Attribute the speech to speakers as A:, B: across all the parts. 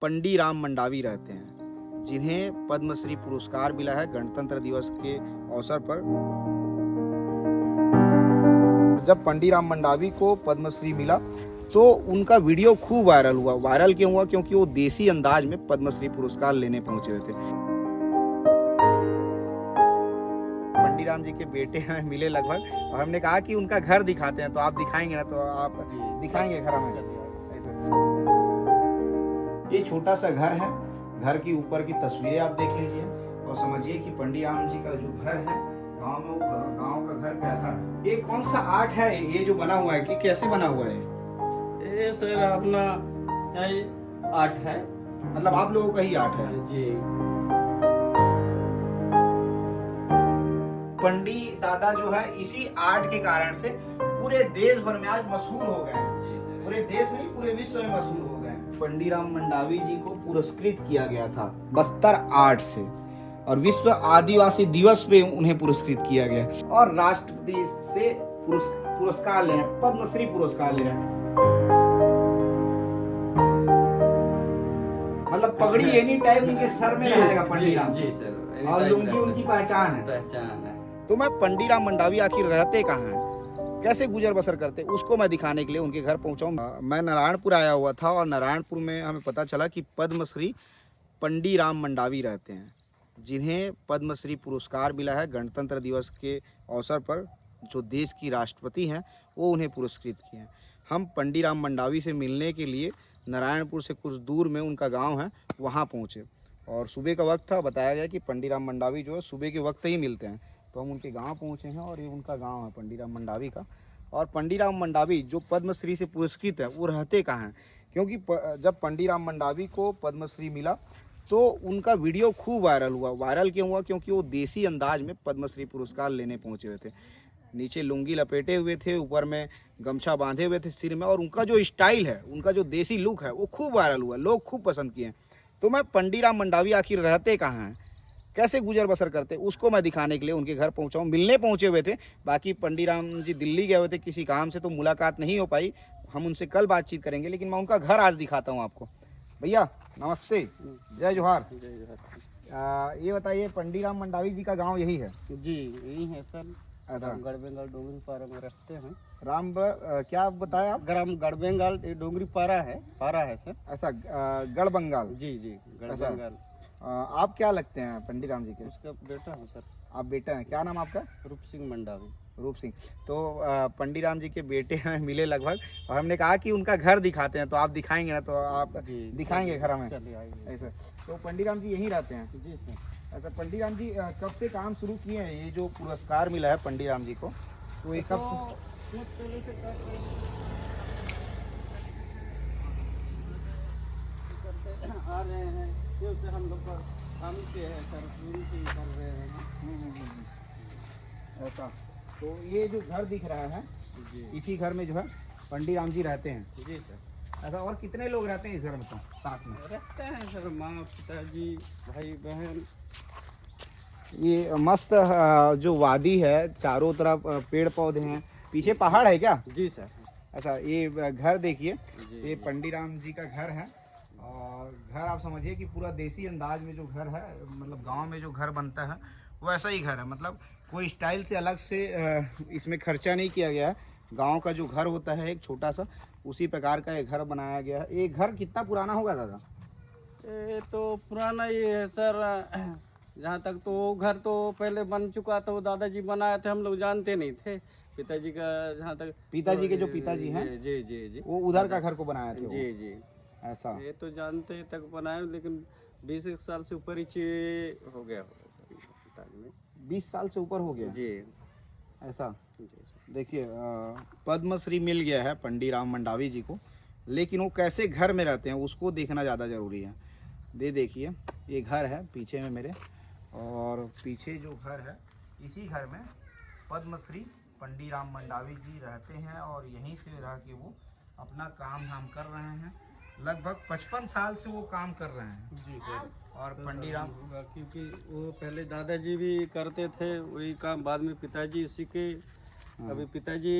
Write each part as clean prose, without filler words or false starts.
A: पंडी राम मंडावी रहते हैं, जिन्हें पद्मश्री पुरस्कार मिला है गणतंत्र दिवस के अवसर पर। जब पंडी राम मंडावी को पद्मश्री मिला तो उनका वीडियो खूब वायरल हुआ। वायरल क्यों हुआ? क्योंकि वो देसी अंदाज में पद्मश्री पुरस्कार लेने पहुंचे हुए थे। पंडी राम जी के बेटे हमें मिले लगभग, और हमने कहा कि उनका घर दिखाते हैं, तो आप दिखाएंगे ना? तो आप दिखाएंगे घर हमें? ये छोटा सा घर है, घर की ऊपर की तस्वीरें आप देख लीजिए और समझिए कि पंडी राम जी का जो घर है गांव में, गांव का घर कैसा है। ये कौन सा आर्ट है ये जो बना हुआ है, कि कैसे बना हुआ है?
B: ये सर अपना आर्ट है,
A: मतलब आप लोगों का ही आर्ट है
B: जी।
A: पंडी दादा जो है इसी आर्ट के कारण से पूरे देश भर में आज मशहूर हो गए हैं। पूरे देश में नहीं, पूरे विश्व में मशहूर हो गए हैं। पंडी राम मंडावी जी को पुरस्कृत किया गया था बस्तर आर्ट से, और विश्व आदिवासी दिवस पे उन्हें पुरस्कृत किया गया, और राष्ट्रपति से पुरस्कार ले रहे हैं, पद्मश्री पुरस्कार ले रहे हैं। मतलब पगड़ी एनी टाइम उनके सर में रहेगा पंडी राम
B: जी सर,
A: और लुंगी उनकी पहचान है। तो मैं पंडी राम मंडावी आखिर रहते कहाँ हैं, कैसे गुजर बसर करते, उसको मैं दिखाने के लिए उनके घर पहुंचा हूं। मैं नारायणपुर आया हुआ था, और नारायणपुर में हमें पता चला कि पद्मश्री पंडी राम मंडावी रहते हैं, जिन्हें पद्मश्री पुरस्कार मिला है गणतंत्र दिवस के अवसर पर। जो देश की राष्ट्रपति हैं वो उन्हें पुरस्कृत किए हैं। हम पंडी राम मंडावी से मिलने के लिए नारायणपुर से कुछ दूर में उनका गाँव है, वहाँ पहुँचे, और सुबह का वक्त था। बताया गया कि पंडी राम मंडावी जो है सुबह के वक्त ही मिलते हैं, तो हम उनके गांव पहुंचे हैं, और ये उनका गांव है पंडी राम मंडावी का। और पंडी राम मंडावी जो पद्मश्री से पुरस्कृत है वो रहते कहाँ हैं? क्योंकि जब पंडी राम मंडावी को पद्मश्री मिला तो उनका वीडियो खूब वायरल हुआ। वायरल क्यों हुआ? क्योंकि वो देसी अंदाज में पद्मश्री पुरस्कार लेने पहुंचे हुए थे। नीचे लुंगी लपेटे हुए थे, ऊपर में गमछा बांधे हुए थे सिर में, और उनका जो स्टाइल है, उनका जो देसी लुक है, वो खूब वायरल हुआ, लोग खूब पसंद किए। तो मैं पंडी राम मंडावी आखिर रहते कहाँ हैं, कैसे गुजर बसर करते, उसको मैं दिखाने के लिए उनके घर पहुंचा हूँ। मिलने पहुंचे हुए थे। बाकी पंडी राम जी दिल्ली गए हुए थे किसी काम से, तो मुलाकात नहीं हो पाई। हम उनसे कल बातचीत करेंगे, लेकिन मैं उनका घर आज दिखाता हूँ आपको। भैया नमस्ते, जय जोहार। ये बताइए, पंडी राम मंडावी जी का गांव यही है?
B: जी यही है सर, गढ़बेंगाल डोंगरी पारा में रहते हैं।
A: क्या बताया आप?
B: गढ़बेंगाल डोंगरी पारा है सर।
A: ऐसा गढ़बंगाल?
B: जी गढ़बेंगाल।
A: आप क्या लगते हैं पंडी राम जी के?
B: उसका बेटा हूँ सर।
A: आप बेटा हैं? क्या नाम आपका?
B: रूप सिंह मंडावी।
A: रूप सिंह। तो पंडी राम जी के बेटे हमें मिले लगभग, और हमने कहा कि उनका घर दिखाते हैं, तो आप दिखाएंगे ना? तो आप दिखाएंगे घर हमें?
B: चलिए आइए।
A: ऐसे तो पंडी राम जी यहीं रहते हैं?
B: जी सर।
A: ऐसा पंडी राम जी कब से काम शुरू किए हैं? ये जो पुरस्कार मिला है पंडी राम जी को, तो ये कब
B: आ रहे हैं? हम लोग काम के हैं सर, शुरू से कर रहे हैं।
A: ऐसा तो ये जो घर दिख रहा है
B: जी,
A: इसी घर में जो है पंडी राम जी रहते हैं?
B: जी सर।
A: ऐसा और कितने लोग रहते हैं इस घर में? तो साथ में
B: रहते हैं सर, माँ पिताजी भाई बहन।
A: ये मस्त जो वादी है, चारों तरफ पेड़ पौधे हैं, पीछे पहाड़ है क्या?
B: जी सर।
A: अच्छा, ये घर देखिए, ये पंडी राम जी का घर है, और घर आप समझिए कि पूरा देसी अंदाज में जो घर है, मतलब गांव में जो घर बनता है वैसा ही घर है। मतलब कोई स्टाइल से अलग से इसमें खर्चा नहीं किया गया है। गांव का जो घर होता है एक छोटा सा, उसी प्रकार का ये घर बनाया गया है। ये घर कितना पुराना होगा दादा?
B: ये तो पुराना ही है सर। जहाँ तक तो वो घर तो पहले बन चुका था, वो दादाजी बनाए थे, हम लोग जानते नहीं थे। पिताजी का जहाँ तक,
A: पिताजी के जो पिताजी हैं,
B: जी जी जी,
A: वो उधर का घर को बनाया थे?
B: जी जी।
A: ऐसा
B: ये तो जानते तक बनाए, लेकिन 20 साल से ऊपर ही हो गया होगा सर पिताजी में।
A: 20 साल से ऊपर हो गया
B: जी।
A: ऐसा देखिए, पद्मश्री मिल गया है पंडी राम मंडावी जी को, लेकिन वो कैसे घर में रहते हैं उसको देखना ज़्यादा ज़रूरी है। देखिए ये घर है पीछे में मेरे, और पीछे जो घर है इसी घर में पद्मश्री पंडी राम मंडावी जी रहते हैं, और यहीं से रह के वो अपना काम धाम कर रहे हैं। लगभग 55 साल से वो काम कर रहे हैं।
B: जी सर।
A: और पंडी राम,
B: क्योंकि वो पहले दादाजी भी करते थे वही काम, बाद में पिताजी सीखे। अभी पिताजी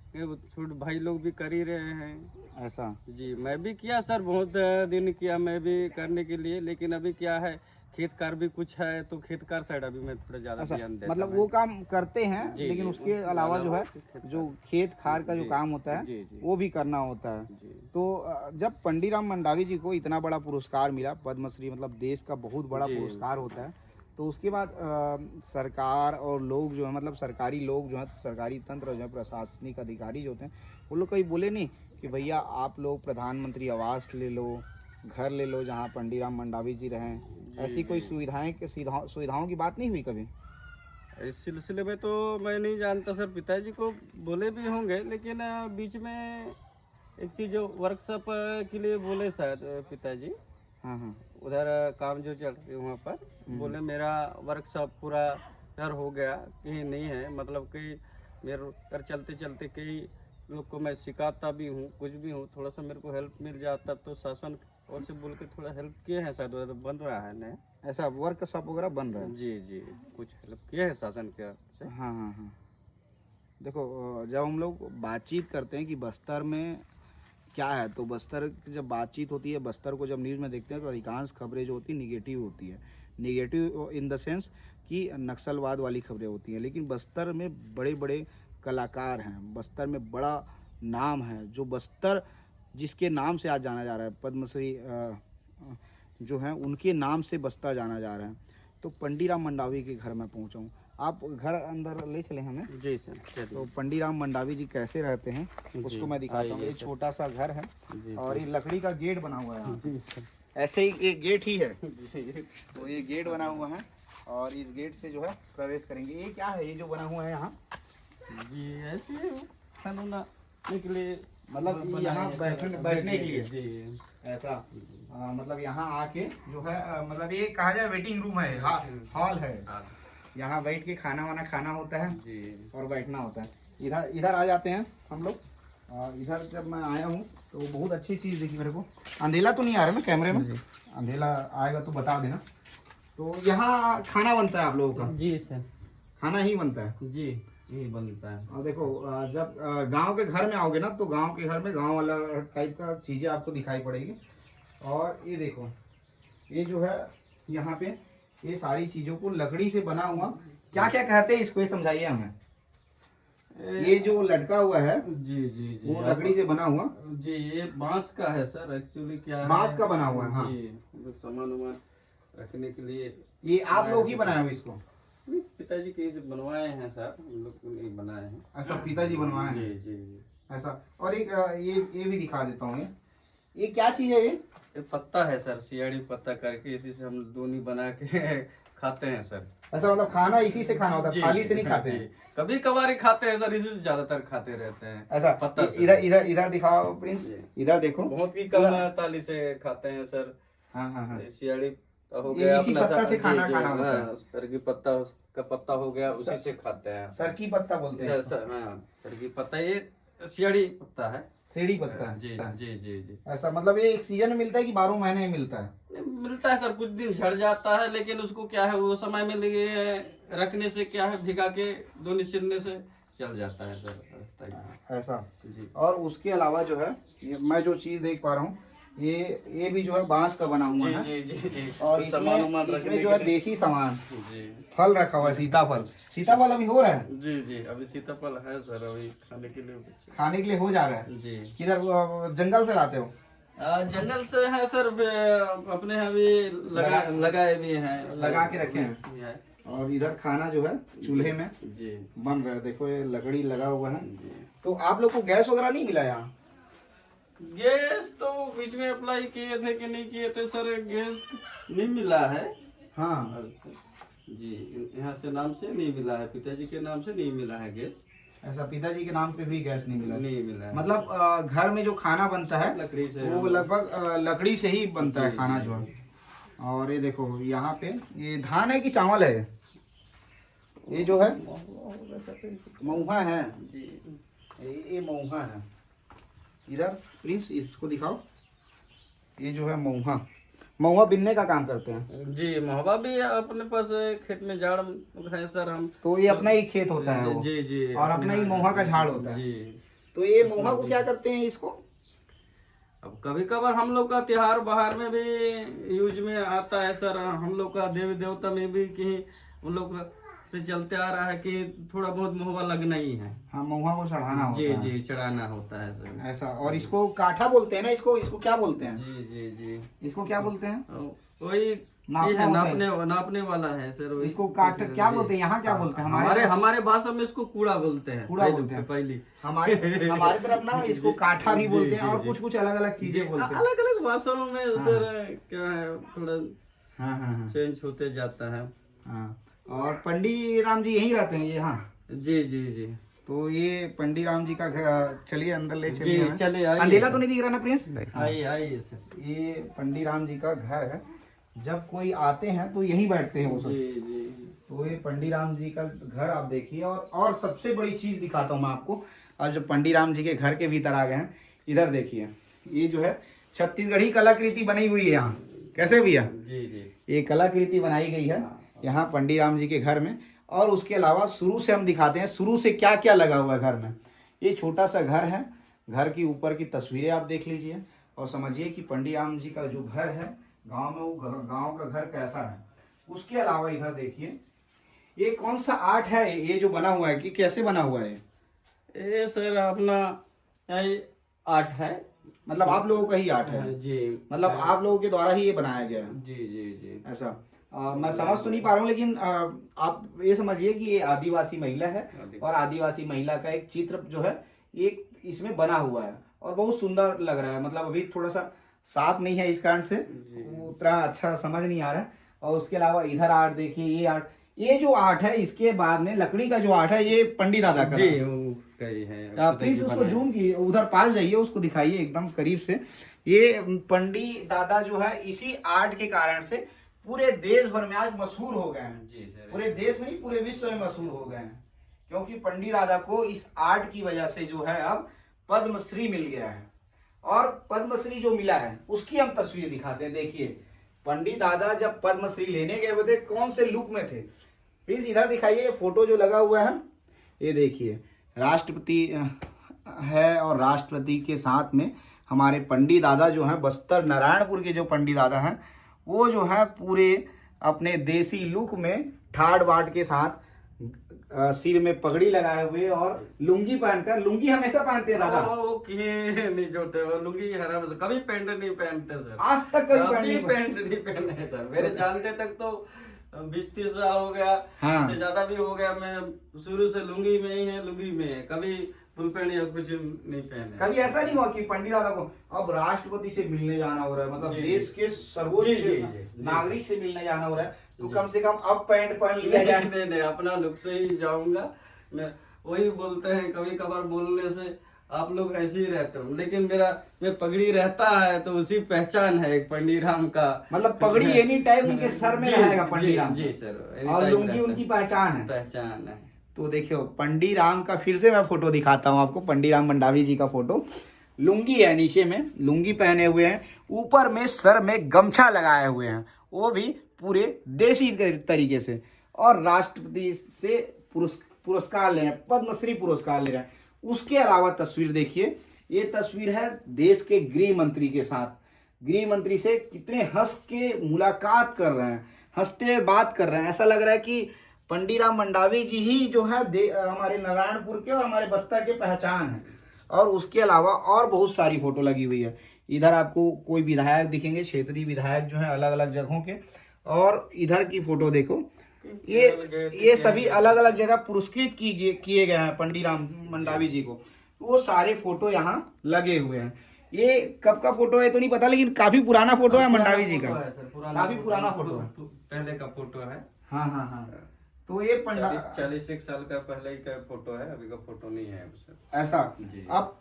B: कि छोटे भाई लोग भी कर ही रहे हैं।
A: ऐसा
B: जी मैं भी किया सर, बहुत दिन किया मैं भी करने के लिए, लेकिन अभी क्या है खेत कार भी कुछ है तो खेत कार साइड अभी मैं थोड़ा ज्यादा ध्यान देता
A: मतलब
B: हूं।
A: वो काम करते हैं,
B: जी,
A: लेकिन
B: जी,
A: उसके अलावा जो है जो खेत खार का जो
B: जी,
A: काम होता है
B: जी, जी,
A: वो भी करना होता है।
B: जी,
A: तो जब पंडीराम मंडावी जी को इतना बड़ा पुरस्कार मिला, पद्मश्री मतलब देश का बहुत बड़ा
B: जी।
A: पुरस्कार होता है, तो उसके बाद सरकार और लोग जो है मतलब सरकारी लोग जो है, सरकारी तंत्र जो है, प्रशासनिक अधिकारी जो होते हैं, वो लोग कहीं बोले नहीं कि भैया आप लोग प्रधानमंत्री आवास ले लो, घर ले लो जहाँ पंडीराम मंडावी जी रहें, ऐसी कोई सुविधाओं की बात नहीं हुई कभी?
B: इस सिलसिले में तो मैं नहीं जानता सर, पिताजी को बोले भी होंगे, लेकिन बीच में एक चीज जो वर्कशॉप के लिए बोले शायद पिताजी,
A: हाँ हाँ
B: उधर काम जो चल रही वहाँ पर, बोले मेरा वर्कशॉप पूरा सर हो गया, कहीं नहीं है, मतलब कि मेरे कर चलते चलते कई लोग को मैं सिखाता भी हूँ, कुछ भी हूँ, थोड़ा सा मेरे को हेल्प मिल जाता तो शासन और से बोल के थोड़ा हेल्प किए हैं शायद, उधर बन रहा है ना।
A: ऐसा वर्कशॉप वगैरह बन रहा है?
B: जी जी कुछ हेल्प किए हैं शासन के से।
A: हाँ हाँ हाँ। देखो जब हम लोग बातचीत करते हैं कि बस्तर में क्या है, तो बस्तर की जब बातचीत होती है, बस्तर को जब न्यूज़ में देखते हैं तो अधिकांश खबरें जो होती है निगेटिव होती है। निगेटिव इन द सेंस कि नक्सलवाद वाली खबरें होती हैं, लेकिन बस्तर में बड़े बड़े कलाकार हैं, बस्तर में बड़ा नाम है, जो बस्तर जिसके नाम से आज जाना जा रहा है, पद्मश्री जो हैं उनके नाम से बस्तर जाना जा रहा है। तो पंडीराम मंडावी के घर में पहुंचा हूँ, आप घर अंदर ले चले हमें।
B: जी सर।
A: तो पंडीराम मंडावी जी कैसे रहते हैं उसको मैं दिखाता हूँ। ये छोटा सा घर है और ये लकड़ी का गेट बना हुआ है।
B: जी सर।
A: ऐसे ही एक गेट ही है,
B: जी
A: तो ये गेट बना हुआ है और इस गेट से जो है प्रवेश करेंगे। ये क्या है, ये जो बना हुआ है यहाँ?
B: जी ऐसे खाना के लिए,
A: मतलब यहाँ बैठने के लिए
B: जी
A: ऐसा मतलब यहाँ आके जो है मतलब ये कहा जाए वेटिंग रूम है, हॉल है, यहाँ बैठ के खाना वाना खाना होता है
B: जी
A: और बैठना होता है। इधर आ जाते हैं हम लोग। इधर जब मैं आया हूँ तो बहुत अच्छी चीज़ देखी मेरे को। अंधेला तो नहीं आ रहा ना कैमरे में? अंधेला आएगा तो बता देना। तो यहाँ खाना बनता है आप लोगों का?
B: जी सर,
A: खाना ही बनता है
B: जी यही बनता है।
A: और देखो जब गांव के घर में आओगे ना तो गांव के घर में गांव वाला टाइप का चीज़ें आपको दिखाई पड़ेगी। और ये देखो, ये जो है यहाँ पे ये सारी चीज़ों को लकड़ी से बना हुआ, क्या क्या कहते हैं इसको, ये समझाइए हमें। ये जो लटका हुआ है
B: जी जी जी
A: वो लकड़ी से बना हुआ?
B: जी ये बांस का है सर, एक्चुअली क्या है,
A: बांस का बना हुआ है। हाँ
B: जी, सामान वामान रखने के लिए।
A: ये आप लोग ही बनाए हो इसको?
B: पिताजी कहीं से बनवाए हैं सर, हम लोग को नहीं बनाए हैं।
A: ऐसा पिताजी बनवाए
B: जी
A: हैं?
B: जी जी।
A: ऐसा। और एक ये भी दिखा देता हूँ। ये क्या चीज़ है?
B: ये पत्ता है सर, सियाड़ी पत्ता करके, इसी से हम दोनी बना के खाते हैं सर।
A: ऐसा मतलब खाना इसी से खाना होता है, थाली से नहीं खाते हैं?
B: कभी कभार ही खाते हैं सर, इसी से ज्यादातर खाते रहते हैं।
A: ऐसा
B: पत्ता से।
A: इधर इधर इधर दिखाओ प्रिंस, इधर देखो।
B: बहुत ही कम थाली से खाते हैं सर।
A: हाँ हाँ हाँ।
B: सियाड़ी हो
A: ये
B: गया
A: इसी
B: अपना
A: पत्ता से
B: जी,
A: खाना
B: जी,
A: खाना होता है।
B: हाँ, सरगी पत्ता का पत्ता हो गया, उसी से खाते हैं।
A: सरकी पत्ता बोलते हैं इसको।
B: सर हाँ, सरगी पत्ता, ये सियाड़ी पत्ता है,
A: सीढ़ी पत्ता है।
B: जी जी जी जी।
A: ऐसा मतलब ये एक सीजन में मिलता है कि 12 महीने में मिलता है?
B: मिलता है सर, कुछ दिन झड़ जाता है, लेकिन उसको क्या है वो समय में लगे रखने से क्या है, भिगा के दोनी सिरने से चल जाता है सर।
A: ऐसा
B: जी।
A: और उसके अलावा जो है मैं जो चीज देख पा रहा हूँ, ये भी जो है बांस का बना हुआ है।
B: जी जी जी।
A: और इसमें जो है देसी सामान, फल रखा हुआ है, सीताफल। सीताफल अभी हो रहा है?
B: जी जी अभी सीताफल है सर, अभी खाने के लिए
A: खाने के लिए हो जा रहा है
B: जी।
A: किधर जंगल से लाते हो?
B: जंगल से है सर, अपने यहाँ भी लगाए भी हैं,
A: लगा के रखे हैं। और इधर खाना जो है चूल्हे में
B: जी
A: बन रहा है। देखो ये लकड़ी लगा हुआ है। तो आप लोग को गैस वगैरह नहीं मिला यहाँ?
B: गैस तो बीच में अप्लाई किए थे कि नहीं किए थे सर, गैस नहीं मिला है।
A: हाँ
B: जी, यहाँ से नाम से नहीं मिला है, पिताजी के नाम से नहीं मिला है गैस।
A: ऐसा पिताजी के नाम पे भी गैस नहीं मिला?
B: नहीं मिला है।
A: मतलब घर में जो खाना बनता है
B: लकड़ी से,
A: वो लगभग लकड़ी से ही बनता है खाना जो है। और ये देखो यहाँ पे ये धान है कि चावल है? ये जो है महुआ है
B: जी,
A: ये महुआ है। इधर प्लीज इसको दिखाओ। ये जो है महुआ बिनने का काम करते हैं
B: जी। महुआ भी अपने पास खेत में झाड़ है सर, हम
A: तो ये अपना ही खेत होता है वो?
B: जी जी,
A: और अपना ही महुआ का झाड़ होता है?
B: जी।
A: तो ये महुआ को क्या करते हैं इसको?
B: अब कभी कभार हम लोग का त्योहार बाहर में भी यूज में आता है सर। हम लोग का देवी देवता में भी कहीं हम लोग से चलते आ रहा है कि थोड़ा बहुत महुआ लगना ही है।
A: हाँ, महुआ को चढ़ाना होता है।
B: जी चढ़ाना होता है सर।
A: ऐसा, और इसको काठा बोलते हैं ना, इसको क्या बोलते हैं?
B: जी
A: इसको क्या बोलते हैं?
B: वही नापने वाला है सर।
A: इसको काट क्या बोलते हैं? यहाँ क्या बोलते हैं?
B: हमारे भाषा में इसको कूड़ा बोलते हैं।
A: कूड़ा बोलते हैं पहले। हमारे तरफ ना इसको काठा भी बोलते हैं और कुछ अलग अलग चीजें बोलते हैं।
B: अलग अलग भाषाओं में सर क्या है, थोड़ा
A: हाँ
B: चेंज होते जाता है।
A: हाँ, और पंडित राम जी यहीं रहते हैं ये? हाँ
B: जी।
A: तो ये पंडित राम जी का घर, चलिए अंदर ले चलिए।
B: चलिए,
A: अंधेरा तो नहीं दिख रहा ना प्रिंस?
B: आइए सर।
A: ये पंडित राम जी का घर है। जब कोई आते हैं तो यहीं बैठते हैं वो सब।
B: जी।
A: तो ये पंडित राम जी का घर आप देखिए। और सबसे बड़ी चीज दिखाता हूँ मैं आपको। और जब पंडित राम जी के घर के भीतर आ गए हैं, इधर देखिए, ये जो है छत्तीसगढ़ी कलाकृति बनी हुई है यहाँ। कैसे भैया?
B: जी
A: ये कलाकृति बनाई गई है यहाँ पंडित राम जी के घर में। और उसके अलावा शुरू से हम दिखाते हैं, शुरू से क्या क्या लगा हुआ है घर में। ये छोटा सा घर है। घर की ऊपर की तस्वीरें आप देख लीजिए और समझिए कि पंडित राम जी का जो घर है गांव में, वो गांव का घर कैसा है। उसके अलावा इधर देखिए, ये कौन सा आर्ट है ये जो बना हुआ है, कि कैसे बना हुआ है?
B: ये सर अपना आर्ट है।
A: मतलब आप लोगों का ही आर्ट है?
B: जी,
A: मतलब आप लोगों के द्वारा ही ये बनाया गया है?
B: जी।
A: ऐसा मैं समझ तो नहीं पा रहा हूँ, लेकिन आप ये समझिए कि ये आदिवासी महिला है और आदिवासी महिला का एक चित्र जो है एक इसमें बना हुआ है और बहुत सुंदर लग रहा है। मतलब अभी थोड़ा सा साफ नहीं है, इस कारण से उतना अच्छा समझ नहीं आ रहा है। और उसके अलावा इधर आर्ट देखिए, ये आर्ट, ये जो आर्ट है इसके बाद में लकड़ी का जो आर्ट है ये पंडित दादा का है। प्लीज उसको जूम की उधर पास जाइए, उसको दिखाइए एकदम करीब से। ये पंडित दादा जो है इसी आर्ट के कारण से पूरे देश भर में आज मशहूर हो गए हैं।
B: जी सर।
A: पूरे देश में नहीं, पूरे विश्व में मशहूर हो गए हैं, क्योंकि पंडित दादा को इस आर्ट की वजह से जो है अब पद्मश्री मिल गया है। और पद्मश्री जो मिला है उसकी हम तस्वीर दिखाते हैं। देखिए, पंडित दादा जब पद्मश्री लेने गए हुए थे कौन से लुक में थे। प्लीज इधर दिखाइए, ये फोटो जो लगा हुआ है, ये देखिए राष्ट्रपति है और राष्ट्रपति के साथ में हमारे पंडित दादा जो हैं, बस्तर नारायणपुर के जो पंडित दादा हैं, वो जो है पूरे अपने देसी लुक में ठाड़ बाट के साथ सिर में पगड़ी लगाए हुए और लुंगी पहनकर, लुंगी हमेशा पहनते हैं दादा।
B: वो नहीं छोड़ते, वो लुंगी हरा कभी पैंट नहीं पहनते सर।
A: आज तक कभी
B: पैंट नहीं पहने हैं सर। मेरे जानते तक तो 20-30 साल हो गया।
A: हाँ।
B: इससे ज्यादा भी हो गया। मैं शुरू से लुंगी में ही है, लुंगी में है, कभी फुल पैंट या कुछ नहीं पहने।
A: कभी ऐसा नहीं हुआ कि पंडित दादा को अब राष्ट्रपति से मिलने जाना हो रहा है, मतलब देश के सर्वोच्च नागरिक से मिलने जाना हो रहा है, तो कम से कम अब पैंट पहन लिया जाए।
B: नहीं, अपना लुक से ही जाऊंगा मैं। वही बोलते हैं कभी कभार बोलने से आप लोग ऐसे ही रहते हो, लेकिन मैं पगड़ी रहता है तो उसी पहचान है एक पंडित राम का।
A: मतलब पगड़ी एनी टाइम उनके सर में रहेगा पंडित राम।
B: जी सर।
A: और लुंगी उनकी पहचान है। तो देखियो पंडित राम का फिर से मैं फोटो दिखाता हूँ आपको। पंडित राम मंडावी जी का फोटो। लुंगी है, नीचे में लुंगी पहने हुए हैं, ऊपर में सर में गमछा लगाए हुए हैं, वो भी पूरे देसी तरीके से। और राष्ट्रपति से पुरस्कार ले रहे हैं, पद्मश्री पुरस्कार ले रहे हैं। उसके अलावा तस्वीर देखिए, ये तस्वीर है देश के गृह मंत्री के साथ। गृह मंत्री से कितने हंस के मुलाकात कर रहे हैं, हंसते हुए बात कर रहे हैं। ऐसा लग रहा है कि पंडित राम मंडावी जी ही जो है हमारे नारायणपुर के और हमारे बस्तर के पहचान है। और उसके अलावा और बहुत सारी फोटो लगी हुई है। इधर आपको कोई विधायक दिखेंगे, क्षेत्रीय विधायक जो है अलग अलग जगहों के। और इधर की फोटो देखो, ये सभी अलग अलग जगह पुरस्कृत किए गए हैं पंडित राम मंडावी जी को। वो सारे फोटो यहाँ लगे हुए हैं। ये कब का फोटो है तो नहीं पता, लेकिन काफी पुराना फोटो है मंडावी जी का। काफी पुराना फोटो है,
B: पहले का फोटो है।
A: हाँ। तो ये
B: 40 साल का पहले का फोटो है, अभी का फोटो नहीं है
A: ऐसा।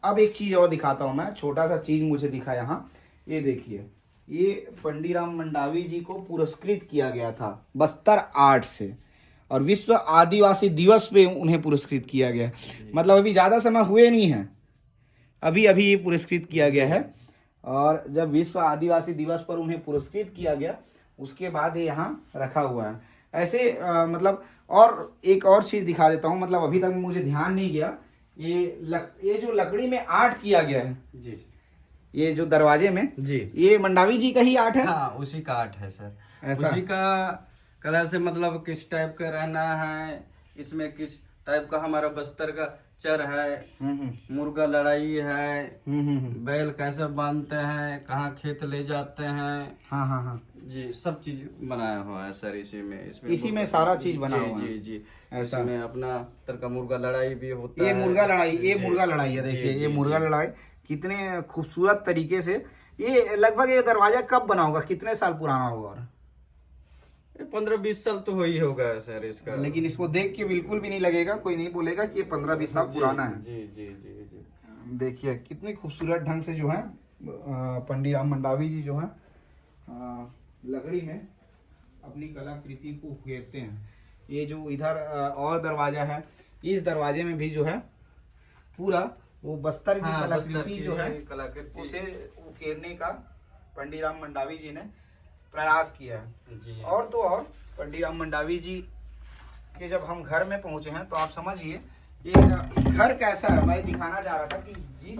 A: अब एक चीज और दिखाता हूँ मैं, छोटा सा चीज मुझे दिखा यहाँ। ये देखिए, ये पंडित राम मंडावी जी को पुरस्कृत किया गया था बस्तर आर्ट से, और विश्व आदिवासी दिवस पे उन्हें पुरस्कृत किया गया। मतलब अभी ज्यादा समय हुए नहीं है, अभी ये पुरस्कृत किया गया है। और जब विश्व आदिवासी दिवस पर उन्हें पुरस्कृत किया गया, उसके बाद ये यहाँ रखा हुआ है ऐसे। मतलब और एक और चीज दिखा देता हूँ, मतलब अभी तक मुझे ध्यान नहीं गया। ये जो लकड़ी में आर्ट किया गया है,
B: जी
A: ये जो दरवाजे में,
B: जी,
A: ये मंडावी जी का ही आर्ट है।
B: हाँ उसी का आर्ट है सर।
A: ऐसा?
B: उसी का कलर से मतलब किस टाइप का रहना है, इसमें किस टाइप का हमारा बस्तर का चर है, मुर्गा लड़ाई है, बैल कैसे बांधते हैं, कहाँ खेत ले जाते हैं,
A: हाँ हाँ हाँ
B: जी सब चीज बनाया हुआ है सर इसी में।
A: इसी में सारा चीज बना
B: जी
A: हुआ है।
B: जी जी,
A: ऐसा?
B: इसमें अपना तरह का मुर्गा लड़ाई भी होता
A: ये
B: है।
A: मुर्गा लड़ाई, ये
B: जी,
A: मुर्गा लड़ाई है,
B: जी,
A: देखिए
B: जी,
A: ये मुर्गा
B: जी।
A: लड़ाई कितने खूबसूरत तरीके से। ये लगभग ये दरवाजा कब बना होगा, कितने साल पुराना होगा? और
B: 15-20 साल तो हो ही होगा सर इसका।
A: लेकिन इसको देख के बिल्कुल भी नहीं लगेगा, कोई नहीं बोलेगा कि ये 15-20 साल पुराना है।
B: जी जी जी जी,
A: देखिए कितने खूबसूरत ढंग से जो है पंडित राम मंडावी जी जो है लकड़ी में अपनी कलाकृति को उकेरते हैं। ये जो इधर और दरवाजा है, इस दरवाजे में भी जो है पूरा वो बस्तर की कलाकृति जो है उसे उकेरने का पंडित राम मंडावी जी ने प्रयास किया है।
B: जी।
A: और तो और पंडित राम मंडावी जी के जब हम घर में पहुंचे हैं तो आप समझिए ये घर कैसा है। मैं दिखाना चाह रहा था कि जिस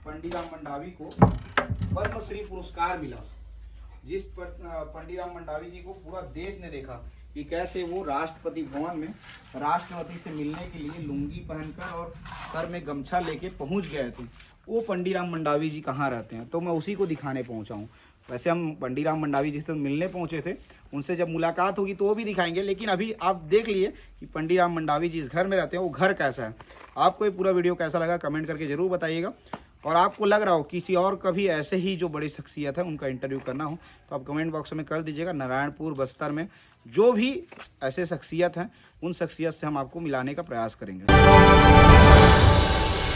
A: पंडित राम मंडावी को पद्मश्री पुरस्कार मिला, जिस पंडित राम मंडावी जी को पूरा देश ने देखा कि कैसे वो राष्ट्रपति भवन में राष्ट्रपति से मिलने के लिए लुंगी पहनकर और सर में गमछा लेके पहुंच गए थे, वो पंडित राम मंडावी जी कहाँ रहते हैं, तो मैं उसी को दिखाने पहुंचा हूँ। वैसे हम पंडित राम मंडावी जी से मिलने पहुंचे थे, उनसे जब मुलाकात होगी तो वो भी दिखाएंगे, लेकिन अभी आप देख लिए कि पंडित राम मंडावी जिस घर में रहते हैं वो घर कैसा है। आपको ये पूरा वीडियो कैसा लगा कमेंट करके ज़रूर बताइएगा। और आपको लग रहा हो किसी और कभी ऐसे ही जो बड़ी शख्सियत है उनका इंटरव्यू करना हो तो आप कमेंट बॉक्स में कर दीजिएगा। नारायणपुर बस्तर में जो भी ऐसे शख्सियत हैं उन शख्सियत से हम आपको मिलाने का प्रयास करेंगे।